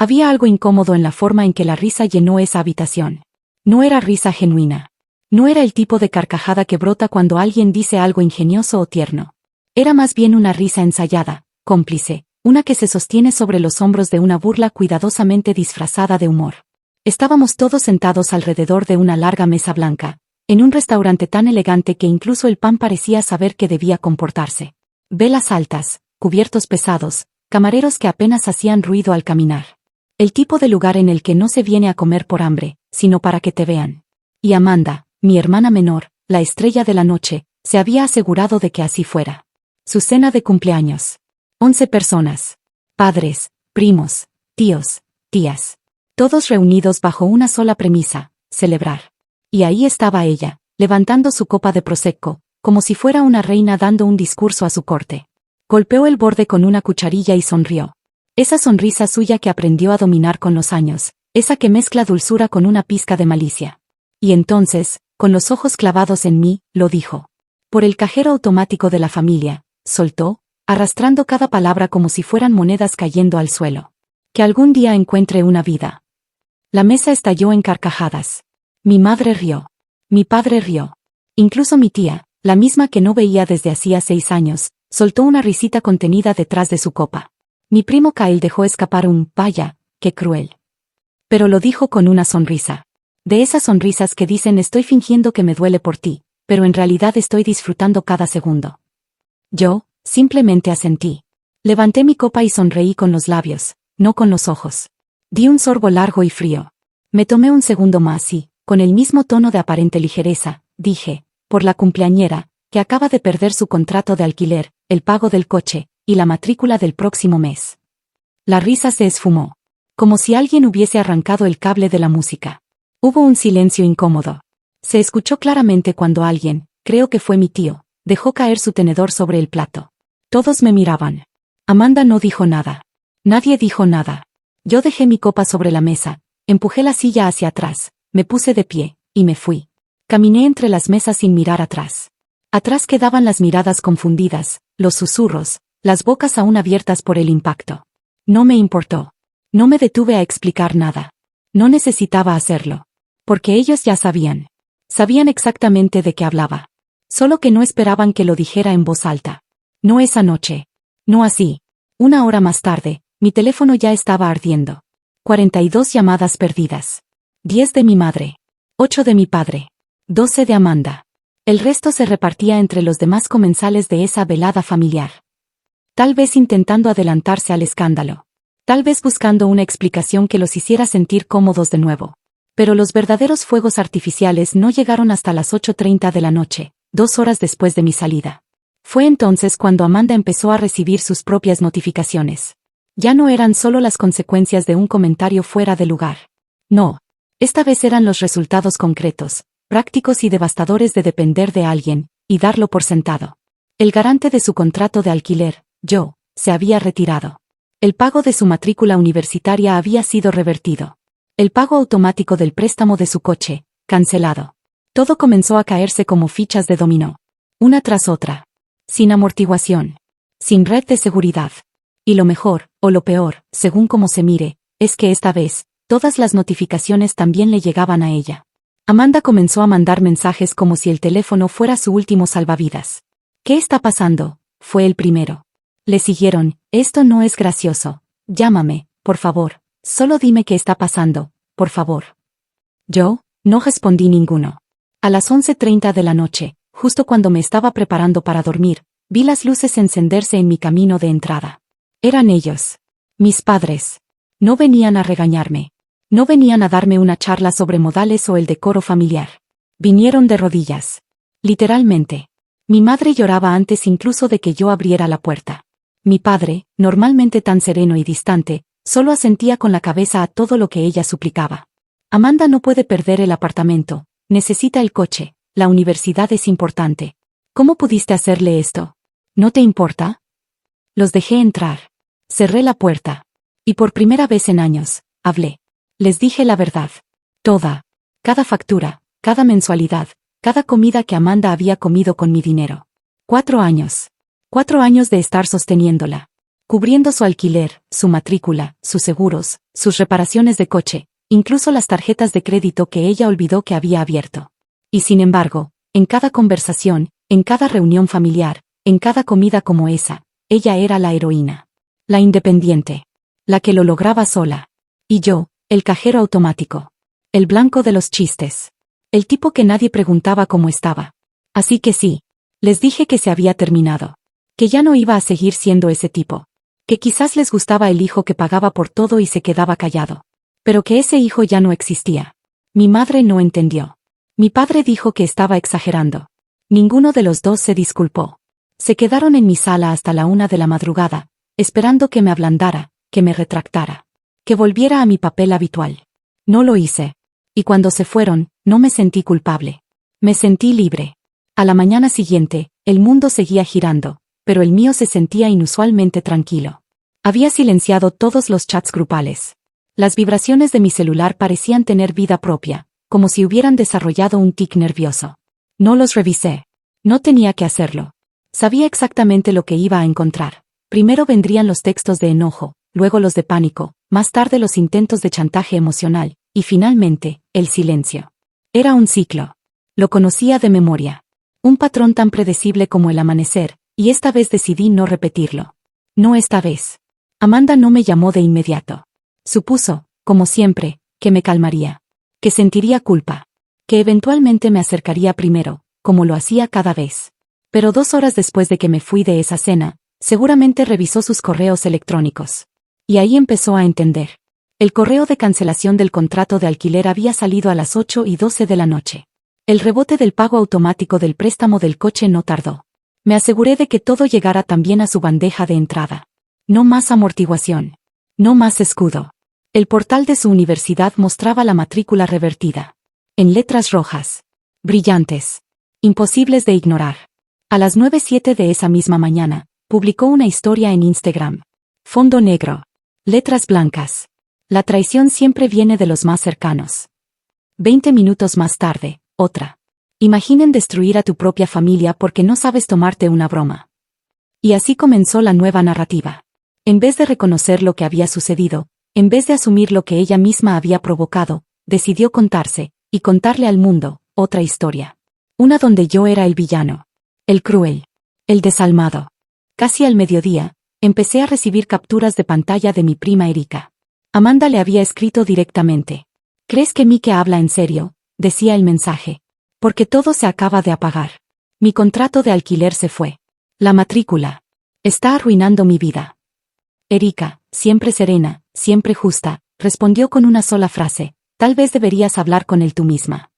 Había algo incómodo en la forma en que la risa llenó esa habitación. No era risa genuina. No era el tipo de carcajada que brota cuando alguien dice algo ingenioso o tierno. Era más bien una risa ensayada, cómplice, una que se sostiene sobre los hombros de una burla cuidadosamente disfrazada de humor. Estábamos todos sentados alrededor de una larga mesa blanca, en un restaurante tan elegante que incluso el pan parecía saber que debía comportarse. Velas altas, cubiertos pesados, camareros que apenas hacían ruido al caminar. El tipo de lugar en el que no se viene a comer por hambre, sino para que te vean. Y Amanda, mi hermana menor, la estrella de la noche, se había asegurado de que así fuera. Su cena de cumpleaños. 11 personas. Padres, primos, tíos, tías. Todos reunidos bajo una sola premisa, celebrar. Y ahí estaba ella, levantando su copa de prosecco, como si fuera una reina dando un discurso a su corte. Golpeó el borde con una cucharilla y sonrió. Esa sonrisa suya que aprendió a dominar con los años, esa que mezcla dulzura con una pizca de malicia. Y entonces, con los ojos clavados en mí, lo dijo. Por el cajero automático de la familia, soltó, arrastrando cada palabra como si fueran monedas cayendo al suelo. Que algún día encuentre una vida. La mesa estalló en carcajadas. Mi madre rió. Mi padre rió. Incluso mi tía, la misma que no veía desde hacía 6 años, soltó una risita contenida detrás de su copa. Mi primo Kyle dejó escapar un «vaya, qué cruel». Pero lo dijo con una sonrisa. De esas sonrisas que dicen estoy fingiendo que me duele por ti, pero en realidad estoy disfrutando cada segundo. Yo, simplemente asentí. Levanté mi copa y sonreí con los labios, no con los ojos. Di un sorbo largo y frío. Me tomé un segundo más y, con el mismo tono de aparente ligereza, dije, por la cumpleañera, que acaba de perder su contrato de alquiler, el pago del coche, y la matrícula del próximo mes. La risa se esfumó. Como si alguien hubiese arrancado el cable de la música. Hubo un silencio incómodo. Se escuchó claramente cuando alguien, creo que fue mi tío, dejó caer su tenedor sobre el plato. Todos me miraban. Amanda no dijo nada. Nadie dijo nada. Yo dejé mi copa sobre la mesa, empujé la silla hacia atrás, me puse de pie, y me fui. Caminé entre las mesas sin mirar atrás. Atrás quedaban las miradas confundidas, los susurros, las bocas aún abiertas por el impacto. No me importó. No me detuve a explicar nada. No necesitaba hacerlo. Porque ellos ya sabían. Sabían exactamente de qué hablaba. Solo que no esperaban que lo dijera en voz alta. No esa noche. No así. 1 hora más tarde, mi teléfono ya estaba ardiendo. 42 llamadas perdidas. 10 de mi madre. 8 de mi padre. 12 de Amanda. El resto se repartía entre los demás comensales de esa velada familiar. Tal vez intentando adelantarse al escándalo. Tal vez buscando una explicación que los hiciera sentir cómodos de nuevo. Pero los verdaderos fuegos artificiales no llegaron hasta las 8:30 de la noche, 2 horas después de mi salida. Fue entonces cuando Amanda empezó a recibir sus propias notificaciones. Ya no eran solo las consecuencias de un comentario fuera de lugar. No. Esta vez eran los resultados concretos, prácticos y devastadores de depender de alguien, y darlo por sentado. El garante de su contrato de alquiler, yo, se había retirado. El pago de su matrícula universitaria había sido revertido. El pago automático del préstamo de su coche, cancelado. Todo comenzó a caerse como fichas de dominó. Una tras otra. Sin amortiguación. Sin red de seguridad. Y lo mejor, o lo peor, según como se mire, es que esta vez, todas las notificaciones también le llegaban a ella. Amanda comenzó a mandar mensajes como si el teléfono fuera su último salvavidas. ¿Qué está pasando? Fue el primero. Le siguieron, esto no es gracioso. Llámame, por favor. Solo dime qué está pasando, por favor. Yo, no respondí ninguno. A las 11:30 de la noche, justo cuando me estaba preparando para dormir, vi las luces encenderse en mi camino de entrada. Eran ellos. Mis padres. No venían a regañarme. No venían a darme una charla sobre modales o el decoro familiar. Vinieron de rodillas. Literalmente. Mi madre lloraba antes incluso de que yo abriera la puerta. Mi padre, normalmente tan sereno y distante, solo asentía con la cabeza a todo lo que ella suplicaba. Amanda no puede perder el apartamento, necesita el coche, la universidad es importante. ¿Cómo pudiste hacerle esto? ¿No te importa? Los dejé entrar. Cerré la puerta. Y por primera vez en años, hablé. Les dije la verdad. Toda. Cada factura, cada mensualidad, cada comida que Amanda había comido con mi dinero. 4 años. 4 años de estar sosteniéndola. cubriendo su alquiler, su matrícula, sus seguros, sus reparaciones de coche, incluso las tarjetas de crédito que ella olvidó que había abierto. Y sin embargo, en cada conversación, en cada reunión familiar, en cada comida como esa, ella era la heroína. La independiente. La que lo lograba sola. Y yo, el cajero automático. El blanco de los chistes. El tipo que nadie preguntaba cómo estaba. Así que sí. Les dije que se había terminado. Que ya no iba a seguir siendo ese tipo. Que quizás les gustaba el hijo que pagaba por todo y se quedaba callado. Pero que ese hijo ya no existía. Mi madre no entendió. Mi padre dijo que estaba exagerando. Ninguno de los dos se disculpó. Se quedaron en mi sala hasta la 1 de la madrugada, esperando que me ablandara, que me retractara. Que volviera a mi papel habitual. No lo hice. Y cuando se fueron, no me sentí culpable. Me sentí libre. A la mañana siguiente, el mundo seguía girando, pero el mío se sentía inusualmente tranquilo. Había silenciado todos los chats grupales. Las vibraciones de mi celular parecían tener vida propia, como si hubieran desarrollado un tic nervioso. No los revisé. No tenía que hacerlo. Sabía exactamente lo que iba a encontrar. Primero vendrían los textos de enojo, luego los de pánico, más tarde los intentos de chantaje emocional, y finalmente, el silencio. Era un ciclo. Lo conocía de memoria. Un patrón tan predecible como el amanecer, y esta vez decidí no repetirlo. No esta vez. Amanda no me llamó de inmediato. Supuso, como siempre, que me calmaría. Que sentiría culpa. Que eventualmente me acercaría primero, como lo hacía cada vez. Pero 2 horas después de que me fui de esa cena, seguramente revisó sus correos electrónicos. Y ahí empezó a entender. El correo de cancelación del contrato de alquiler había salido a las 8:12 de la noche. El rebote del pago automático del préstamo del coche no tardó. Me aseguré de que todo llegara también a su bandeja de entrada. No más amortiguación. No más escudo. El portal de su universidad mostraba la matrícula revertida. En letras rojas. Brillantes. Imposibles de ignorar. A las 9:07 de esa misma mañana, publicó una historia en Instagram. Fondo negro. Letras blancas. La traición siempre viene de los más cercanos. 20 minutos más tarde, otra. Imaginen destruir a tu propia familia porque no sabes tomarte una broma. Y así comenzó la nueva narrativa. En vez de reconocer lo que había sucedido, en vez de asumir lo que ella misma había provocado, decidió contarse, y contarle al mundo, otra historia. Una donde yo era el villano. El cruel. El desalmado. Casi al mediodía, empecé a recibir capturas de pantalla de mi prima Erika. Amanda le había escrito directamente. ¿Crees que Mike habla en serio?, decía el mensaje. Porque todo se acaba de apagar. Mi contrato de alquiler se fue. La matrícula. Está arruinando mi vida. Erika, siempre serena, siempre justa, respondió con una sola frase: tal vez deberías hablar con él tú misma.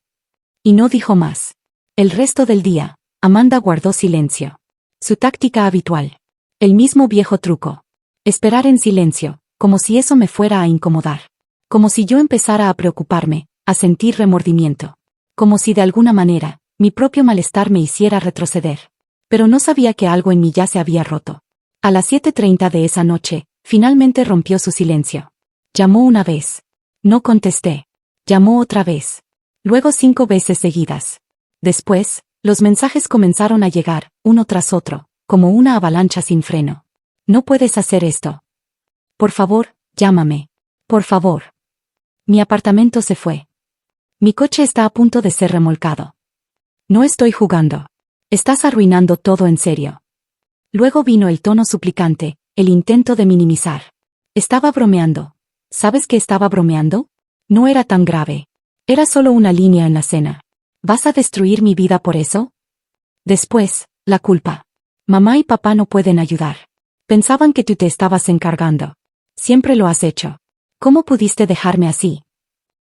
Y no dijo más. El resto del día, Amanda guardó silencio. Su táctica habitual. El mismo viejo truco. Esperar en silencio, como si eso me fuera a incomodar. Como si yo empezara a preocuparme, a sentir remordimiento. Como si de alguna manera, mi propio malestar me hiciera retroceder. Pero no sabía que algo en mí ya se había roto. A las 7:30 de esa noche, finalmente rompió su silencio. Llamó una vez. No contesté. Llamó otra vez. Luego 5 veces seguidas. Después, los mensajes comenzaron a llegar, uno tras otro, como una avalancha sin freno. No puedes hacer esto. Por favor, llámame. Por favor. Mi apartamento se fue. Mi coche está a punto de ser remolcado. No estoy jugando. Estás arruinando todo en serio. Luego vino el tono suplicante, el intento de minimizar. Estaba bromeando. ¿Sabes que estaba bromeando? No era tan grave. Era solo una línea en la cena. ¿Vas a destruir mi vida por eso? Después, la culpa. Mamá y papá no pueden ayudar. Pensaban que tú te estabas encargando. Siempre lo has hecho. ¿Cómo pudiste dejarme así?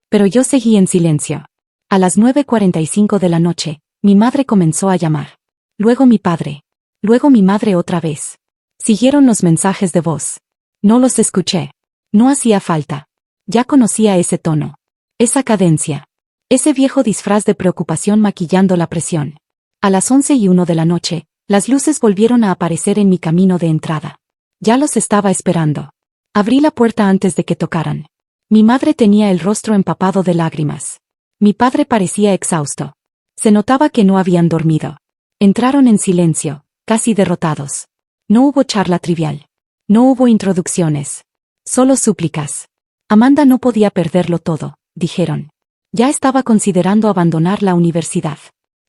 Pero yo seguí en silencio. A las 9:45 de la noche, mi madre comenzó a llamar. Luego mi padre. Luego mi madre otra vez. Siguieron los mensajes de voz. No los escuché. No hacía falta. Ya conocía ese tono. Esa cadencia. Ese viejo disfraz de preocupación maquillando la presión. A las 11:01 de la noche, las luces volvieron a aparecer en mi camino de entrada. Ya los estaba esperando. Abrí la puerta antes de que tocaran. Mi madre tenía el rostro empapado de lágrimas. Mi padre parecía exhausto. Se notaba que no habían dormido. Entraron en silencio, casi derrotados. No hubo charla trivial. No hubo introducciones. Solo súplicas. Amanda no podía perderlo todo, dijeron. Ya estaba considerando abandonar la universidad.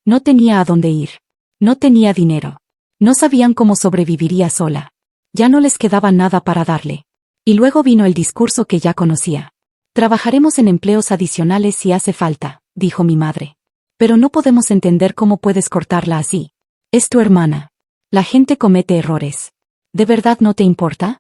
No tenía a dónde ir. No tenía dinero. No sabían cómo sobreviviría sola. Ya no les quedaba nada para darle. Y luego vino el discurso que ya conocía. Trabajaremos en empleos adicionales si hace falta, dijo mi madre. Pero no podemos entender cómo puedes cortarla así. Es tu hermana. La gente comete errores. ¿De verdad no te importa?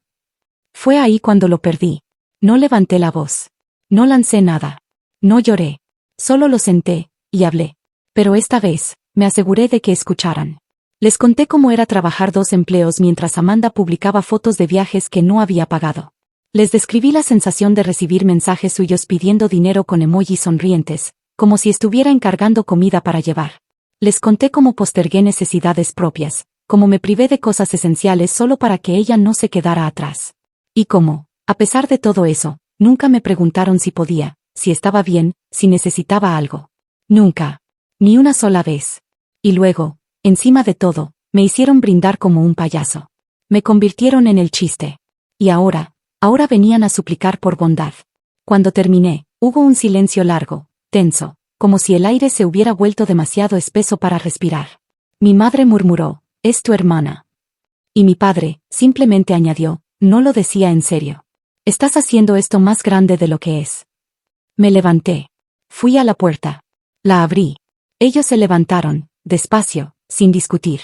Fue ahí cuando lo perdí. No levanté la voz. No lancé nada. No lloré. Solo lo senté, y hablé. Pero esta vez, me aseguré de que escucharan. Les conté cómo era trabajar 2 empleos mientras Amanda publicaba fotos de viajes que no había pagado. Les describí la sensación de recibir mensajes suyos pidiendo dinero con emojis sonrientes, como si estuviera encargando comida para llevar. Les conté cómo postergué necesidades propias, cómo me privé de cosas esenciales solo para que ella no se quedara atrás. Y cómo, a pesar de todo eso, nunca me preguntaron si podía, si estaba bien, si necesitaba algo. Nunca. Ni una sola vez. Y luego, encima de todo, me hicieron brindar como un payaso. Me convirtieron en el chiste. Y ahora venían a suplicar por bondad. Cuando terminé, hubo un silencio largo, tenso, como si el aire se hubiera vuelto demasiado espeso para respirar. Mi madre murmuró, «Es tu hermana». Y mi padre, simplemente añadió, «No lo decía en serio. Estás haciendo esto más grande de lo que es». Me levanté. Fui a la puerta. La abrí. Ellos se levantaron, despacio, sin discutir.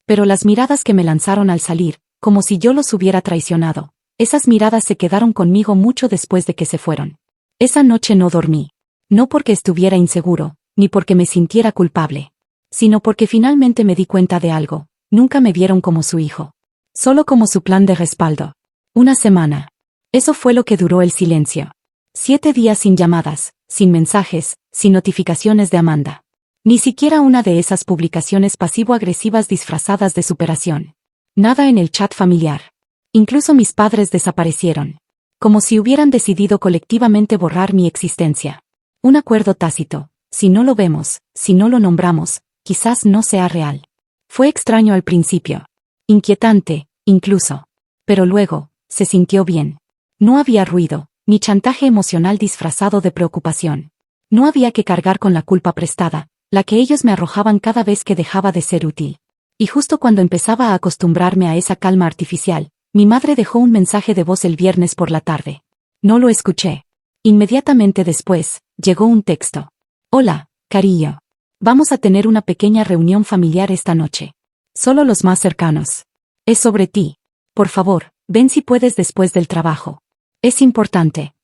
Pero las miradas que me lanzaron al salir, como si yo los hubiera traicionado, esas miradas se quedaron conmigo mucho después de que se fueron. Esa noche no dormí. No porque estuviera inseguro, ni porque me sintiera culpable. Sino porque finalmente me di cuenta de algo. Nunca me vieron como su hijo. Solo como su plan de respaldo. Una semana. Eso fue lo que duró el silencio. 7 días sin llamadas, sin mensajes, sin notificaciones de Amanda. Ni siquiera una de esas publicaciones pasivo-agresivas disfrazadas de superación. Nada en el chat familiar. Incluso mis padres desaparecieron. Como si hubieran decidido colectivamente borrar mi existencia. Un acuerdo tácito. Si no lo vemos, si no lo nombramos, quizás no sea real. Fue extraño al principio. Inquietante, incluso. Pero luego, se sintió bien. No había ruido, ni chantaje emocional disfrazado de preocupación. No había que cargar con la culpa prestada, la que ellos me arrojaban cada vez que dejaba de ser útil. Y justo cuando empezaba a acostumbrarme a esa calma artificial, mi madre dejó un mensaje de voz el viernes por la tarde. No lo escuché. Inmediatamente después, llegó un texto. Hola, cariño. Vamos a tener una pequeña reunión familiar esta noche. Solo los más cercanos. Es sobre ti. Por favor, ven si puedes después del trabajo. Es importante.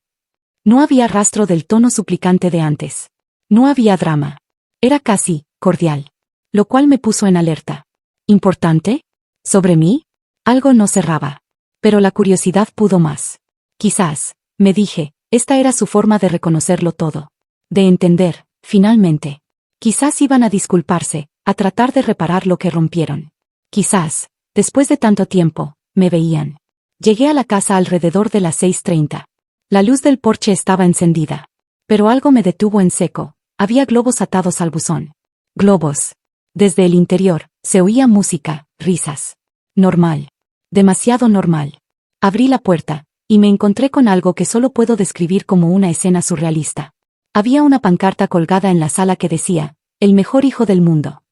No había rastro del tono suplicante de antes. No había drama. Era casi cordial. Lo cual me puso en alerta. ¿Importante? ¿Sobre mí? Algo no cerraba. Pero la curiosidad pudo más. Quizás, me dije, esta era su forma de reconocerlo todo. De entender, finalmente. Quizás iban a disculparse, a tratar de reparar lo que rompieron. Quizás, después de tanto tiempo, me veían. Llegué a la casa alrededor de las 6:30. La luz del porche estaba encendida. Pero algo me detuvo en seco. Había globos atados al buzón. Globos. Desde el interior, se oía música, risas. Normal. Demasiado normal. Abrí la puerta, y me encontré con algo que solo puedo describir como una escena surrealista. Había una pancarta colgada en la sala que decía, «El mejor hijo del mundo».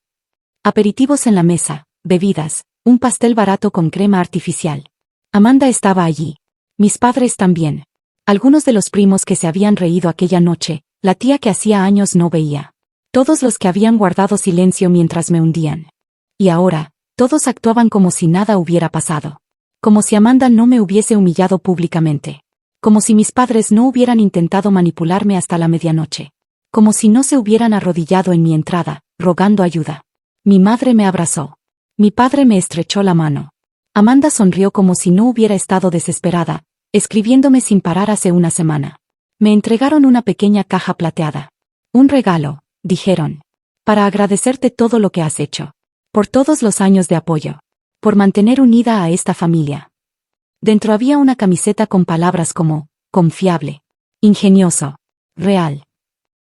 Aperitivos en la mesa, bebidas, un pastel barato con crema artificial. Amanda estaba allí. Mis padres también. Algunos de los primos que se habían reído aquella noche, la tía que hacía años no veía. Todos los que habían guardado silencio mientras me hundían. Y ahora, todos actuaban como si nada hubiera pasado. Como si Amanda no me hubiese humillado públicamente. Como si mis padres no hubieran intentado manipularme hasta la medianoche. Como si no se hubieran arrodillado en mi entrada, rogando ayuda. Mi madre me abrazó. Mi padre me estrechó la mano. Amanda sonrió como si no hubiera estado desesperada, escribiéndome sin parar hace una semana. Me entregaron una pequeña caja plateada. Un regalo, dijeron. Para agradecerte todo lo que has hecho. Por todos los años de apoyo. Por mantener unida a esta familia. Dentro había una camiseta con palabras como, confiable, ingenioso, real.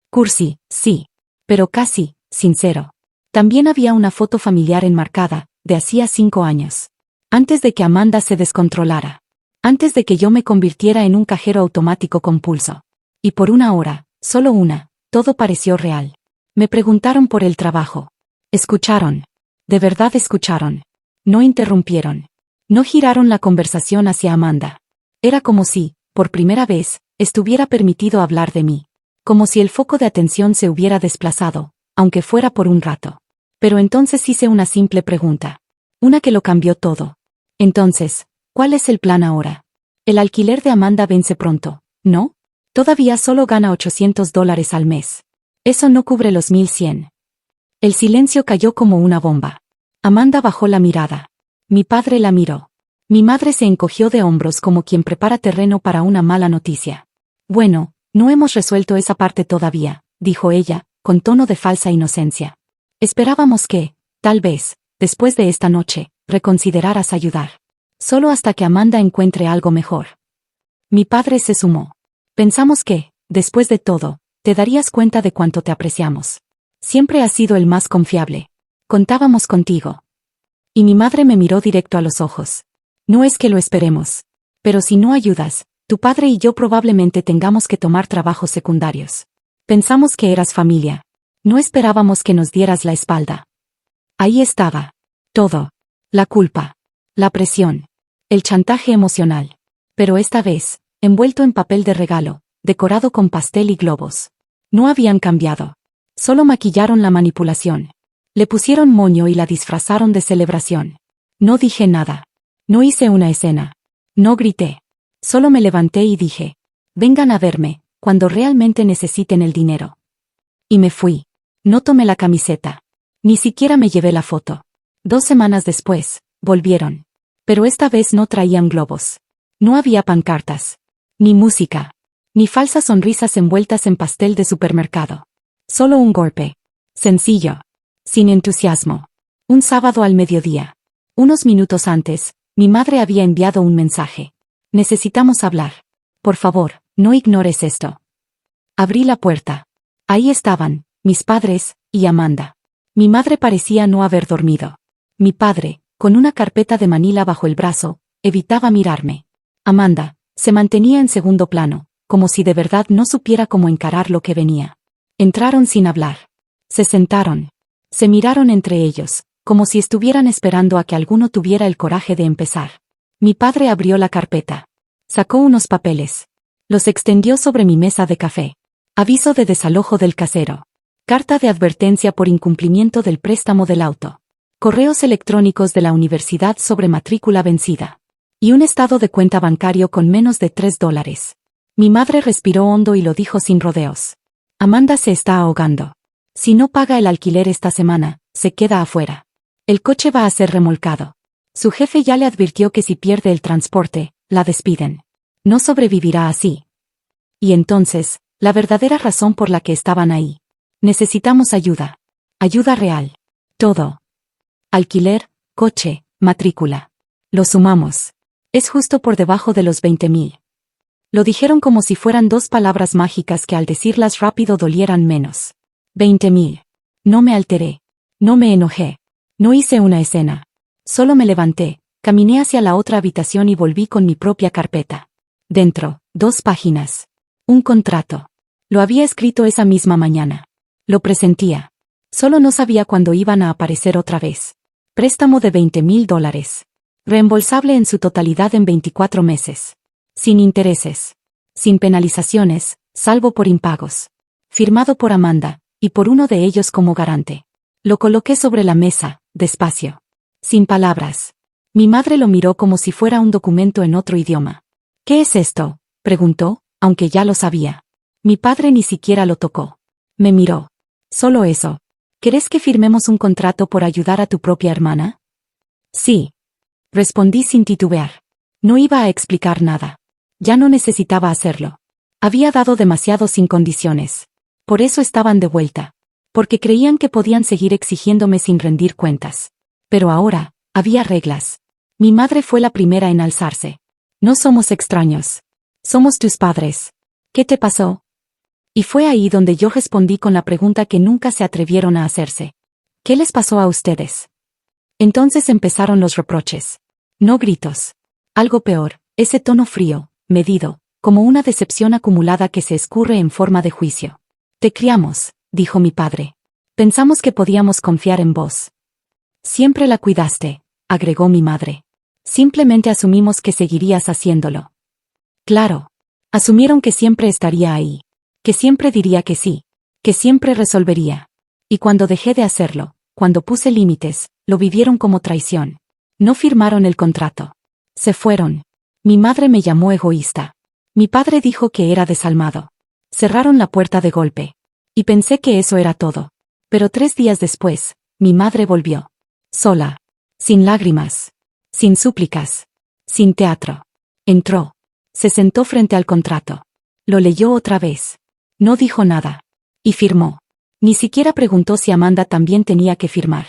Cursi, sí. Pero casi, sincero. También había una foto familiar enmarcada, de hacía 5 años. Antes de que Amanda se descontrolara. Antes de que yo me convirtiera en un cajero automático con pulso. Y por una hora, solo una, todo pareció real. Me preguntaron por el trabajo. Escucharon. De verdad escucharon. No interrumpieron. No giraron la conversación hacia Amanda. Era como si, por primera vez, estuviera permitido hablar de mí. Como si el foco de atención se hubiera desplazado, aunque fuera por un rato. Pero entonces hice una simple pregunta. Una que lo cambió todo. Entonces, ¿cuál es el plan ahora? El alquiler de Amanda vence pronto, ¿no? Todavía solo gana $800 al mes. Eso no cubre los 1,100. El silencio cayó como una bomba. Amanda bajó la mirada. Mi padre la miró. Mi madre se encogió de hombros como quien prepara terreno para una mala noticia. Bueno, no hemos resuelto esa parte todavía, dijo ella, con tono de falsa inocencia. Esperábamos que, tal vez, después de esta noche, reconsideraras ayudar. Solo hasta que Amanda encuentre algo mejor. Mi padre se sumó. Pensamos que, después de todo, te darías cuenta de cuánto te apreciamos. Siempre has sido el más confiable. Contábamos contigo. Y mi madre me miró directo a los ojos. No es que lo esperemos. Pero si no ayudas, tu padre y yo probablemente tengamos que tomar trabajos secundarios. Pensamos que eras familia. No esperábamos que nos dieras la espalda. Ahí estaba. Todo. La culpa. La presión. El chantaje emocional. Pero esta vez, envuelto en papel de regalo, decorado con pastel y globos. No habían cambiado. Solo maquillaron la manipulación. Le pusieron moño y la disfrazaron de celebración. No dije nada. No hice una escena. No grité. Solo me levanté y dije, vengan a verme, cuando realmente necesiten el dinero. Y me fui. No tomé la camiseta. Ni siquiera me llevé la foto. 2 semanas después, volvieron. Pero esta vez no traían globos. No había pancartas. Ni música. Ni falsas sonrisas envueltas en pastel de supermercado. Solo un golpe. Sencillo. Sin entusiasmo. Un sábado al mediodía. Unos minutos antes, mi madre había enviado un mensaje. Necesitamos hablar. Por favor, no ignores esto. Abrí la puerta. Ahí estaban, mis padres, y Amanda. Mi madre parecía no haber dormido. Mi padre, con una carpeta de Manila bajo el brazo, evitaba mirarme. Amanda, se mantenía en segundo plano, como si de verdad no supiera cómo encarar lo que venía. Entraron sin hablar. Se sentaron. Se miraron entre ellos, como si estuvieran esperando a que alguno tuviera el coraje de empezar. Mi padre abrió la carpeta. Sacó unos papeles. Los extendió sobre mi mesa de café. Aviso de desalojo del casero. Carta de advertencia por incumplimiento del préstamo del auto. Correos electrónicos de la universidad sobre matrícula vencida. Y un estado de cuenta bancario con menos de $3. Mi madre respiró hondo y lo dijo sin rodeos. Amanda se está ahogando. Si no paga el alquiler esta semana, se queda afuera. El coche va a ser remolcado. Su jefe ya le advirtió que si pierde el transporte, la despiden. No sobrevivirá así. Y entonces, la verdadera razón por la que estaban ahí. Necesitamos ayuda. Ayuda real. Todo. Alquiler, coche, matrícula. Lo sumamos. Es justo por debajo de los 20,000. Lo dijeron como si fueran 2 palabras mágicas que al decirlas rápido dolieran menos. 20,000. No me alteré. No me enojé. No hice una escena. Solo me levanté, caminé hacia la otra habitación y volví con mi propia carpeta. Dentro, 2 páginas. Un contrato. Lo había escrito esa misma mañana. Lo presentía. Solo no sabía cuándo iban a aparecer otra vez. Préstamo de $20,000. Reembolsable en su totalidad en 24 meses. Sin intereses. Sin penalizaciones, salvo por impagos. Firmado por Amanda, y por uno de ellos como garante. Lo coloqué sobre la mesa, despacio. Sin palabras. Mi madre lo miró como si fuera un documento en otro idioma. ¿Qué es esto?, preguntó, aunque ya lo sabía. Mi padre ni siquiera lo tocó. Me miró. Solo eso. ¿Querés que firmemos un contrato por ayudar a tu propia hermana? Sí. Respondí sin titubear. No iba a explicar nada. Ya no necesitaba hacerlo. Había dado demasiado sin condiciones. Por eso estaban de vuelta. Porque creían que podían seguir exigiéndome sin rendir cuentas. Pero ahora, había reglas. Mi madre fue la primera en alzarse. No somos extraños. Somos tus padres. ¿Qué te pasó? Y fue ahí donde yo respondí con la pregunta que nunca se atrevieron a hacerse. ¿Qué les pasó a ustedes? Entonces empezaron los reproches. No gritos. Algo peor, Ese tono frío, medido, como una decepción acumulada que se escurre en forma de juicio. Te criamos, dijo mi padre. Pensamos que podíamos confiar en vos. Siempre la cuidaste, agregó mi madre. Simplemente asumimos que seguirías haciéndolo. Claro. Asumieron que siempre estaría ahí. Que siempre diría que sí. Que siempre resolvería. Y cuando dejé de hacerlo, cuando puse límites, lo vivieron como traición. No firmaron el contrato. Se fueron. Mi madre me llamó egoísta. Mi padre dijo que era desalmado. Cerraron la puerta de golpe. Y pensé que eso era todo. Pero 3 días después, mi madre volvió. Sola. Sin lágrimas. Sin súplicas. Sin teatro. Entró. Se sentó frente al contrato. Lo leyó otra vez. No dijo nada. Y firmó. Ni siquiera preguntó si Amanda también tenía que firmar.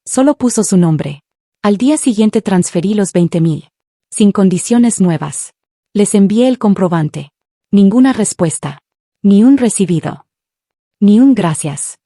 Solo puso su nombre. Al día siguiente transferí los 20,000. Sin condiciones nuevas. Les envié el comprobante. Ninguna respuesta. Ni un recibido. Ni un gracias.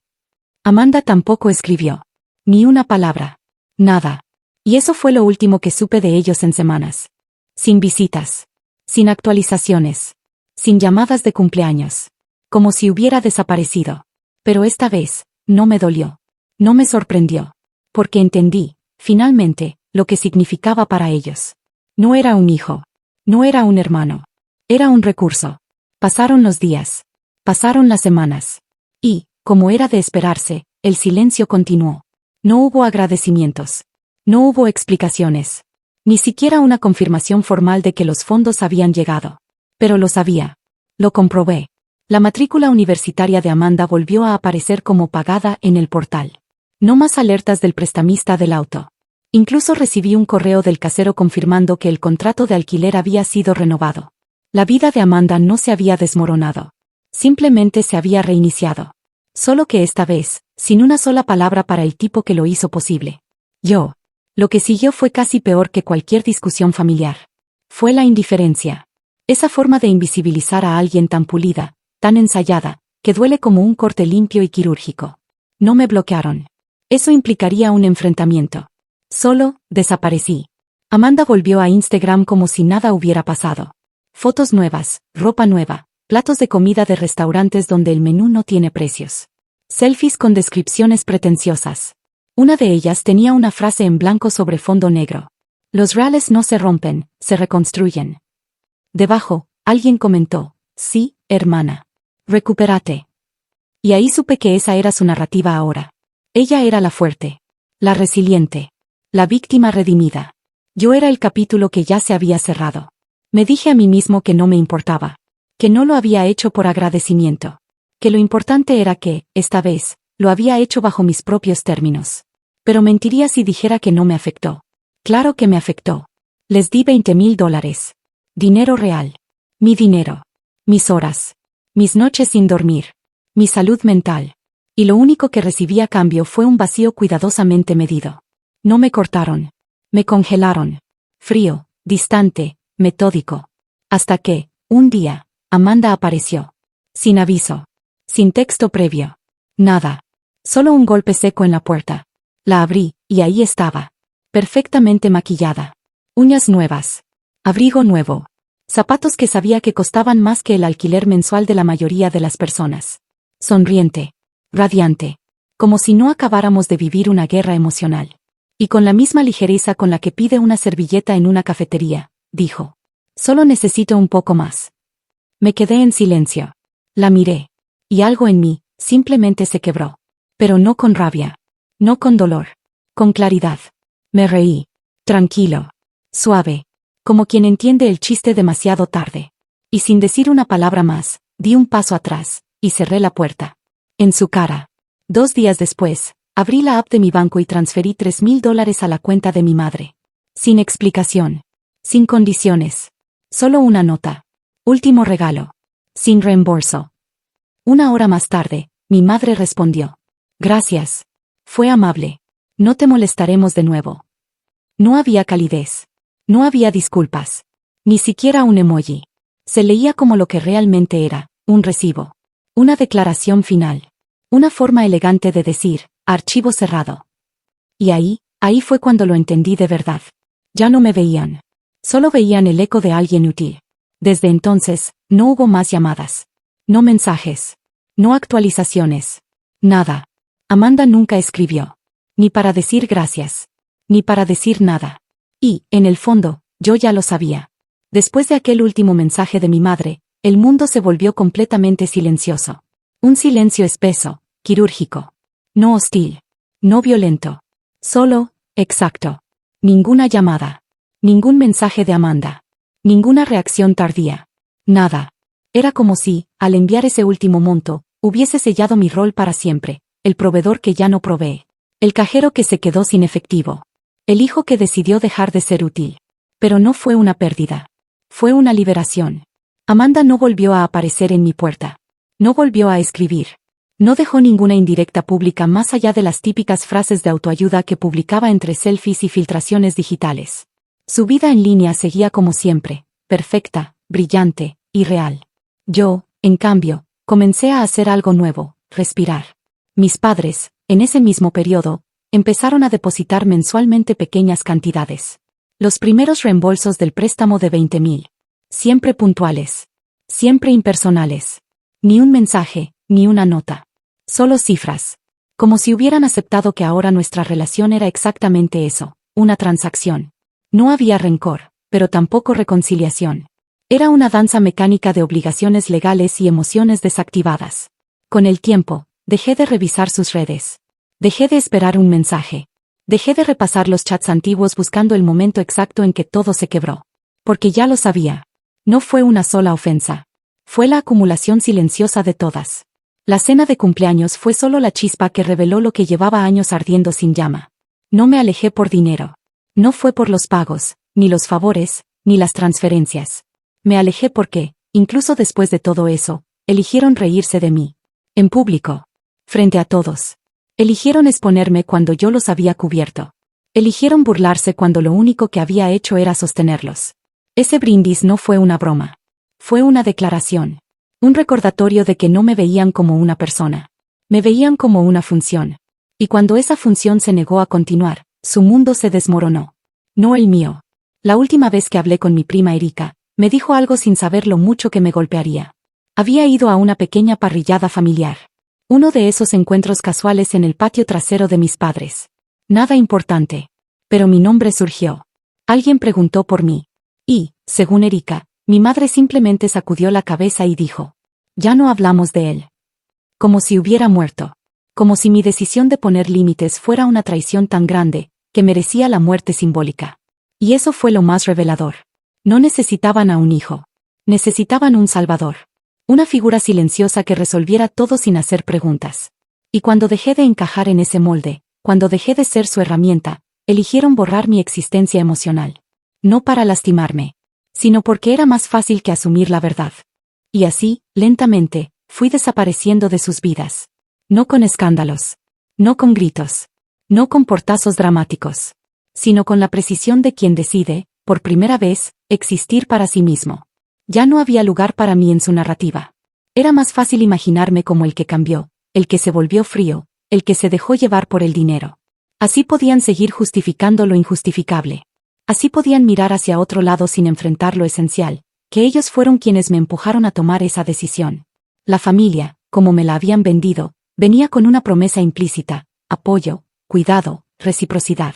Amanda tampoco escribió. Ni una palabra. Nada. Y eso fue lo último que supe de ellos en semanas. Sin visitas. Sin actualizaciones. Sin llamadas de cumpleaños. Como si hubiera desaparecido. Pero esta vez, no me dolió. No me sorprendió. Porque entendí, finalmente, lo que significaba para ellos. No era un hijo. No era un hermano. Era un recurso. Pasaron los días. Pasaron las semanas. Y, como era de esperarse, el silencio continuó. No hubo agradecimientos. No hubo explicaciones. Ni siquiera una confirmación formal de que los fondos habían llegado. Pero lo sabía. Lo comprobé. La matrícula universitaria de Amanda volvió a aparecer como pagada en el portal. No más alertas del prestamista del auto. Incluso recibí un correo del casero confirmando que el contrato de alquiler había sido renovado. La vida de Amanda no se había desmoronado. Simplemente se había reiniciado. Solo que esta vez, sin una sola palabra para el tipo que lo hizo posible. Yo. Lo que siguió fue casi peor que cualquier discusión familiar. Fue la indiferencia. Esa forma de invisibilizar a alguien tan pulida, tan ensayada, que duele como un corte limpio y quirúrgico. No me bloquearon. Eso implicaría un enfrentamiento. Solo, desaparecí. Amanda volvió a Instagram como si nada hubiera pasado. Fotos nuevas, ropa nueva, platos de comida de restaurantes donde el menú no tiene precios. Selfies con descripciones pretenciosas. Una de ellas tenía una frase en blanco sobre fondo negro. Los reales no se rompen, se reconstruyen. Debajo, alguien comentó, sí, hermana. Recupérate. Y ahí supe que esa era su narrativa ahora. Ella era la fuerte. La resiliente. La víctima redimida. Yo era el capítulo que ya se había cerrado. Me dije a mí mismo que no me importaba. Que no lo había hecho por agradecimiento. Que lo importante era que, esta vez, lo había hecho bajo mis propios términos. Pero mentiría si dijera que no me afectó. Claro que me afectó. Les di $20,000. Dinero real. Mi dinero. Mis horas. Mis noches sin dormir. Mi salud mental. Y lo único que recibí a cambio fue un vacío cuidadosamente medido. No me cortaron. Me congelaron. Frío, distante, metódico. Hasta que, un día, Amanda apareció. Sin aviso. Sin texto previo. Nada. Solo un golpe seco en la puerta. La abrí, y ahí estaba. Perfectamente maquillada. Uñas nuevas. Abrigo nuevo. Zapatos que sabía que costaban más que el alquiler mensual de la mayoría de las personas. Sonriente. Radiante. Como si no acabáramos de vivir una guerra emocional. Y con la misma ligereza con la que pide una servilleta en una cafetería, dijo. Solo necesito un poco más. Me quedé en silencio. La miré. Y algo en mí, simplemente se quebró. Pero no con rabia. No con dolor. Con claridad. Me reí. Tranquilo. Suave. Como quien entiende el chiste demasiado tarde. Y sin decir una palabra más, di un paso atrás, y cerré la puerta. En su cara. 2 días después, abrí la app de mi banco y transferí $3,000 a la cuenta de mi madre. Sin explicación. Sin condiciones. Solo una nota. Último regalo. Sin reembolso. 1 hora más tarde, mi madre respondió. Gracias. Fue amable. No te molestaremos de nuevo. No había calidez. No había disculpas. Ni siquiera un emoji. Se leía como lo que realmente era, un recibo. Una declaración final. Una forma elegante de decir, archivo cerrado. Y ahí fue cuando lo entendí de verdad. Ya no me veían. Solo veían el eco de alguien útil. Desde entonces, no hubo más llamadas. No mensajes. No actualizaciones. Nada. Amanda nunca escribió. Ni para decir gracias. Ni para decir nada. Y, en el fondo, yo ya lo sabía. Después de aquel último mensaje de mi madre, el mundo se volvió completamente silencioso. Un silencio espeso, quirúrgico. No hostil. No violento. Solo, exacto. Ninguna llamada. Ningún mensaje de Amanda. Ninguna reacción tardía. Nada. Era como si, al enviar ese último monto, hubiese sellado mi rol para siempre, el proveedor que ya no provee. El cajero que se quedó sin efectivo. El hijo que decidió dejar de ser útil. Pero no fue una pérdida. Fue una liberación. Amanda no volvió a aparecer en mi puerta. No volvió a escribir. No dejó ninguna indirecta pública más allá de las típicas frases de autoayuda que publicaba entre selfies y filtraciones digitales. Su vida en línea seguía como siempre, perfecta, brillante, y real. Yo, en cambio, comencé a hacer algo nuevo, respirar. Mis padres, en ese mismo periodo, empezaron a depositar mensualmente pequeñas cantidades. Los primeros reembolsos del préstamo de 20.000. Siempre puntuales. Siempre impersonales. Ni un mensaje, ni una nota. Solo cifras. Como si hubieran aceptado que ahora nuestra relación era exactamente eso, una transacción. No había rencor, pero tampoco reconciliación. Era una danza mecánica de obligaciones legales y emociones desactivadas. Con el tiempo, dejé de revisar sus redes. Dejé de esperar un mensaje. Dejé de repasar los chats antiguos buscando el momento exacto en que todo se quebró. Porque ya lo sabía. No fue una sola ofensa. Fue la acumulación silenciosa de todas. La cena de cumpleaños fue solo la chispa que reveló lo que llevaba años ardiendo sin llama. No me alejé por dinero. No fue por los pagos, ni los favores, ni las transferencias. Me alejé porque, incluso después de todo eso, eligieron reírse de mí. En público. Frente a todos. Eligieron exponerme cuando yo los había cubierto. Eligieron burlarse cuando lo único que había hecho era sostenerlos. Ese brindis no fue una broma. Fue una declaración. Un recordatorio de que no me veían como una persona. Me veían como una función. Y cuando esa función se negó a continuar, su mundo se desmoronó. No el mío. La última vez que hablé con mi prima Erika, me dijo algo sin saber lo mucho que me golpearía. Había ido a una pequeña parrillada familiar. Uno de esos encuentros casuales en el patio trasero de mis padres. Nada importante. Pero mi nombre surgió. Alguien preguntó por mí. Y, según Erika, mi madre simplemente sacudió la cabeza y dijo: ya no hablamos de él. Como si hubiera muerto. Como si mi decisión de poner límites fuera una traición tan grande, que merecía la muerte simbólica. Y eso fue lo más revelador. No necesitaban a un hijo. Necesitaban un salvador. Una figura silenciosa que resolviera todo sin hacer preguntas. Y cuando dejé de encajar en ese molde, cuando dejé de ser su herramienta, eligieron borrar mi existencia emocional. No para lastimarme, sino porque era más fácil que asumir la verdad. Y así, lentamente, fui desapareciendo de sus vidas. No con escándalos. No con gritos. No con portazos dramáticos. Sino con la precisión de quien decide, por primera vez, existir para sí mismo. Ya no había lugar para mí en su narrativa. Era más fácil imaginarme como el que cambió, el que se volvió frío, el que se dejó llevar por el dinero. Así podían seguir justificando lo injustificable. Así podían mirar hacia otro lado sin enfrentar lo esencial, que ellos fueron quienes me empujaron a tomar esa decisión. La familia, como me la habían vendido, venía con una promesa implícita: apoyo, cuidado, reciprocidad.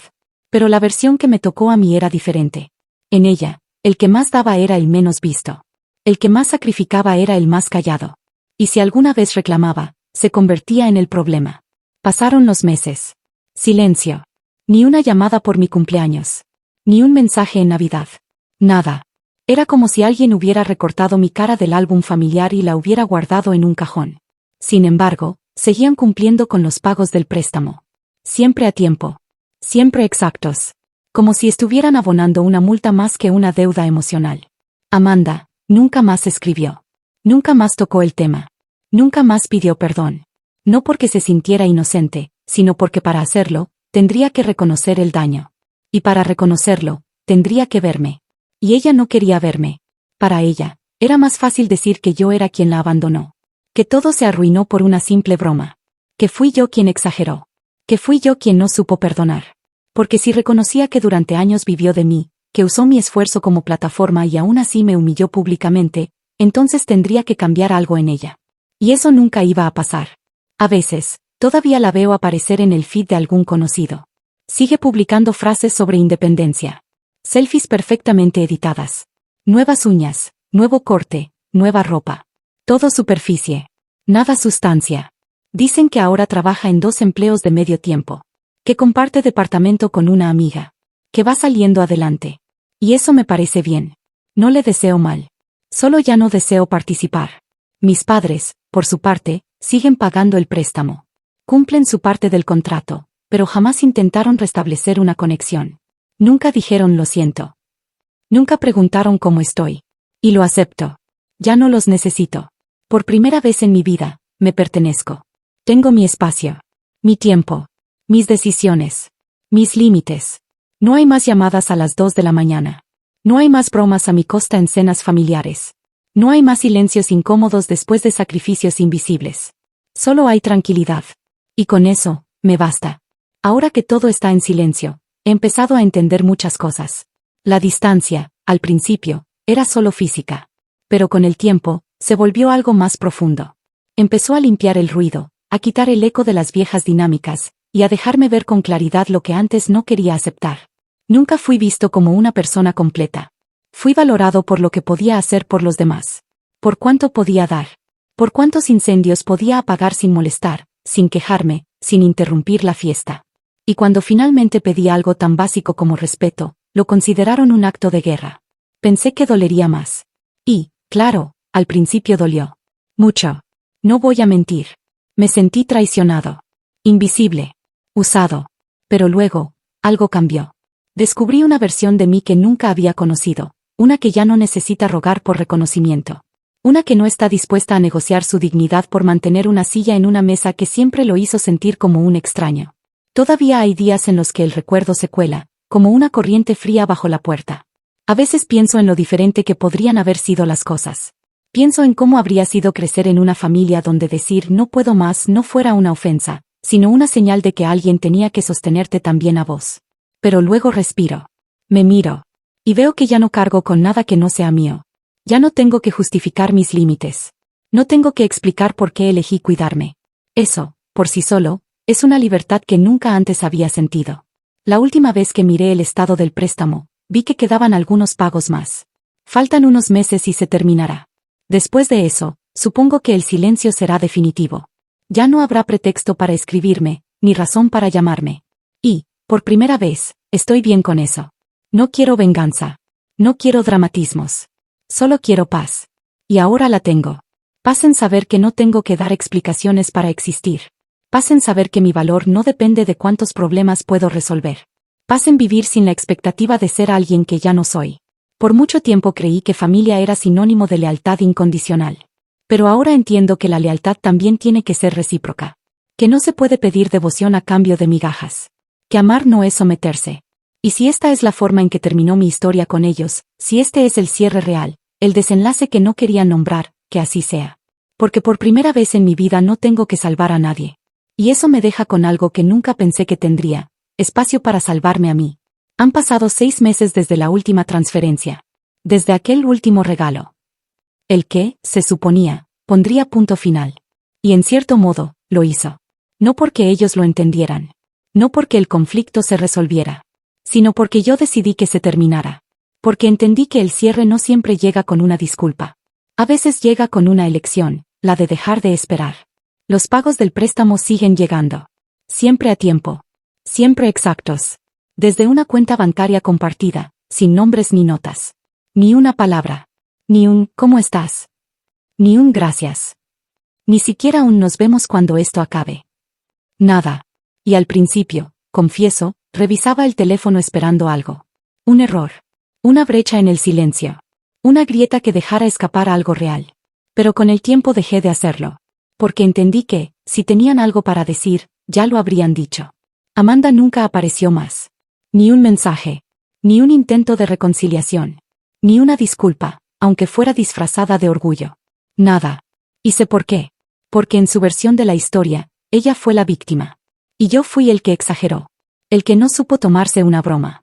Pero la versión que me tocó a mí era diferente. En ella, el que más daba era el menos visto. El que más sacrificaba era el más callado. Y si alguna vez reclamaba, se convertía en el problema. Pasaron los meses. Silencio. Ni una llamada por mi cumpleaños. Ni un mensaje en Navidad. Nada. Era como si alguien hubiera recortado mi cara del álbum familiar y la hubiera guardado en un cajón. Sin embargo, seguían cumpliendo con los pagos del préstamo. Siempre a tiempo. Siempre exactos. Como si estuvieran abonando una multa más que una deuda emocional. Amanda nunca más escribió. Nunca más tocó el tema. Nunca más pidió perdón. No porque se sintiera inocente, sino porque para hacerlo, tendría que reconocer el daño. Y para reconocerlo, tendría que verme. Y ella no quería verme. Para ella, era más fácil decir que yo era quien la abandonó. Que todo se arruinó por una simple broma. Que fui yo quien exageró. Que fui yo quien no supo perdonar. Porque si reconocía que durante años vivió de mí, que usó mi esfuerzo como plataforma y aún así me humilló públicamente, entonces tendría que cambiar algo en ella. Y eso nunca iba a pasar. A veces, todavía la veo aparecer en el feed de algún conocido. Sigue publicando frases sobre independencia. Selfies perfectamente editadas. Nuevas uñas, nuevo corte, nueva ropa. Todo superficie. Nada sustancia. Dicen que ahora trabaja en 2 empleos de medio tiempo. Que comparte departamento con una amiga. Que va saliendo adelante. Y eso me parece bien. No le deseo mal. Solo ya no deseo participar. Mis padres, por su parte, siguen pagando el préstamo. Cumplen su parte del contrato, pero jamás intentaron restablecer una conexión. Nunca dijeron lo siento. Nunca preguntaron cómo estoy. Y lo acepto. Ya no los necesito. Por primera vez en mi vida, me pertenezco. Tengo mi espacio. Mi tiempo. Mis decisiones. Mis límites. No hay más llamadas a las 2 de la mañana. No hay más bromas a mi costa en cenas familiares. No hay más silencios incómodos después de sacrificios invisibles. Solo hay tranquilidad. Y con eso, me basta. Ahora que todo está en silencio, he empezado a entender muchas cosas. La distancia, al principio, era solo física. Pero con el tiempo, se volvió algo más profundo. Empezó a limpiar el ruido, a quitar el eco de las viejas dinámicas, y a dejarme ver con claridad lo que antes no quería aceptar. Nunca fui visto como una persona completa. Fui valorado por lo que podía hacer por los demás. Por cuánto podía dar. Por cuántos incendios podía apagar sin molestar, sin quejarme, sin interrumpir la fiesta. Y cuando finalmente pedí algo tan básico como respeto, lo consideraron un acto de guerra. Pensé que dolería más. Y, claro, al principio dolió. Mucho. No voy a mentir. Me sentí traicionado. Invisible. Usado. Pero luego, algo cambió. Descubrí una versión de mí que nunca había conocido, una que ya no necesita rogar por reconocimiento. Una que no está dispuesta a negociar su dignidad por mantener una silla en una mesa que siempre lo hizo sentir como un extraño. Todavía hay días en los que el recuerdo se cuela, como una corriente fría bajo la puerta. A veces pienso en lo diferente que podrían haber sido las cosas. Pienso en cómo habría sido crecer en una familia donde decir no puedo más no fuera una ofensa, sino una señal de que alguien tenía que sostenerte también a vos. Pero luego respiro. Me miro. Y veo que ya no cargo con nada que no sea mío. Ya no tengo que justificar mis límites. No tengo que explicar por qué elegí cuidarme. Eso, por sí solo, es una libertad que nunca antes había sentido. La última vez que miré el estado del préstamo, vi que quedaban algunos pagos más. Faltan unos meses y se terminará. Después de eso, supongo que el silencio será definitivo. Ya no habrá pretexto para escribirme, ni razón para llamarme. Y, por primera vez, estoy bien con eso. No quiero venganza. No quiero dramatismos. Solo quiero paz. Y ahora la tengo. Paz en saber que no tengo que dar explicaciones para existir. Paz en saber que mi valor no depende de cuántos problemas puedo resolver. Paz en vivir sin la expectativa de ser alguien que ya no soy. Por mucho tiempo creí que familia era sinónimo de lealtad incondicional. Pero ahora entiendo que la lealtad también tiene que ser recíproca. Que no se puede pedir devoción a cambio de migajas. Que amar no es someterse. Y si esta es la forma en que terminó mi historia con ellos, si este es el cierre real, el desenlace que no querían nombrar, que así sea. Porque por primera vez en mi vida no tengo que salvar a nadie. Y eso me deja con algo que nunca pensé que tendría, espacio para salvarme a mí. Han pasado 6 meses desde la última transferencia. Desde aquel último regalo. El que, se suponía, pondría punto final. Y en cierto modo, lo hizo. No porque ellos lo entendieran. No porque el conflicto se resolviera. Sino porque yo decidí que se terminara. Porque entendí que el cierre no siempre llega con una disculpa. A veces llega con una elección, la de dejar de esperar. Los pagos del préstamo siguen llegando. Siempre a tiempo. Siempre exactos. Desde una cuenta bancaria compartida, sin nombres ni notas. Ni una palabra. Ni un ¿cómo estás? Ni un gracias. Ni siquiera un nos vemos cuando esto acabe. Nada. Y al principio, confieso, revisaba el teléfono esperando algo. Un error. Una brecha en el silencio. Una grieta que dejara escapar algo real. Pero con el tiempo dejé de hacerlo. Porque entendí que, si tenían algo para decir, ya lo habrían dicho. Amanda nunca apareció más. Ni un mensaje. Ni un intento de reconciliación. Ni una disculpa, aunque fuera disfrazada de orgullo. Nada. ¿Y sé por qué? Porque en su versión de la historia, ella fue la víctima. Y yo fui el que exageró. El que no supo tomarse una broma.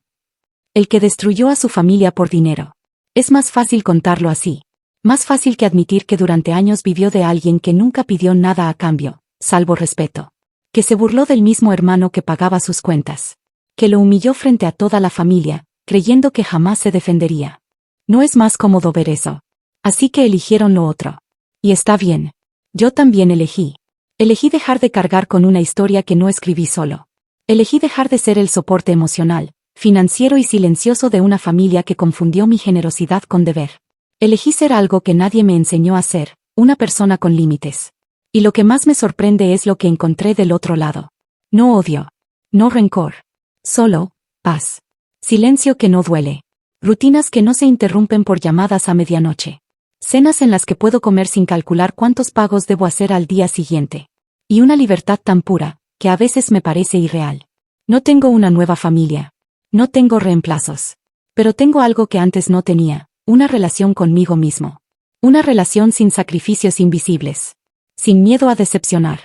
El que destruyó a su familia por dinero. Es más fácil contarlo así. Más fácil que admitir que durante años vivió de alguien que nunca pidió nada a cambio, salvo respeto. Que se burló del mismo hermano que pagaba sus cuentas. Que lo humilló frente a toda la familia, creyendo que jamás se defendería. No es más cómodo ver eso. Así que eligieron lo otro. Y está bien. Yo también elegí. Elegí dejar de cargar con una historia que no escribí solo. Elegí dejar de ser el soporte emocional, financiero y silencioso de una familia que confundió mi generosidad con deber. Elegí ser algo que nadie me enseñó a ser, una persona con límites. Y lo que más me sorprende es lo que encontré del otro lado. No odio. No rencor. Solo, paz. Silencio que no duele. Rutinas que no se interrumpen por llamadas a medianoche. Cenas en las que puedo comer sin calcular cuántos pagos debo hacer al día siguiente. Y una libertad tan pura, que a veces me parece irreal. No tengo una nueva familia. No tengo reemplazos. Pero tengo algo que antes no tenía, una relación conmigo mismo. Una relación sin sacrificios invisibles. Sin miedo a decepcionar.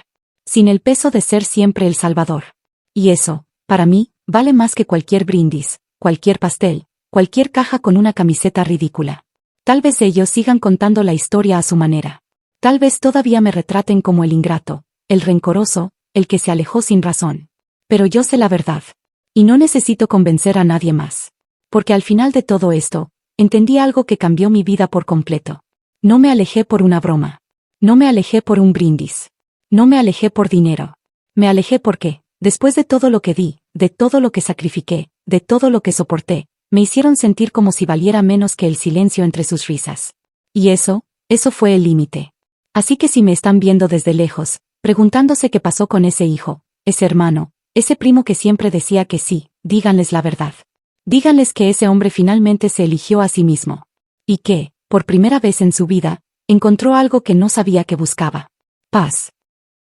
Sin el peso de ser siempre el salvador. Y eso, para mí, vale más que cualquier brindis, cualquier pastel, cualquier caja con una camiseta ridícula. Tal vez ellos sigan contando la historia a su manera. Tal vez todavía me retraten como el ingrato, el rencoroso, el que se alejó sin razón. Pero yo sé la verdad. Y no necesito convencer a nadie más. Porque al final de todo esto, entendí algo que cambió mi vida por completo. No me alejé por una broma. No me alejé por un brindis. No me alejé por dinero. Me alejé porque, después de todo lo que di, de todo lo que sacrifiqué, de todo lo que soporté, me hicieron sentir como si valiera menos que el silencio entre sus risas. Y eso fue el límite. Así que si me están viendo desde lejos, preguntándose qué pasó con ese hijo, ese hermano, ese primo que siempre decía que sí, díganles la verdad. Díganles que ese hombre finalmente se eligió a sí mismo. Y que, por primera vez en su vida, encontró algo que no sabía que buscaba. Paz.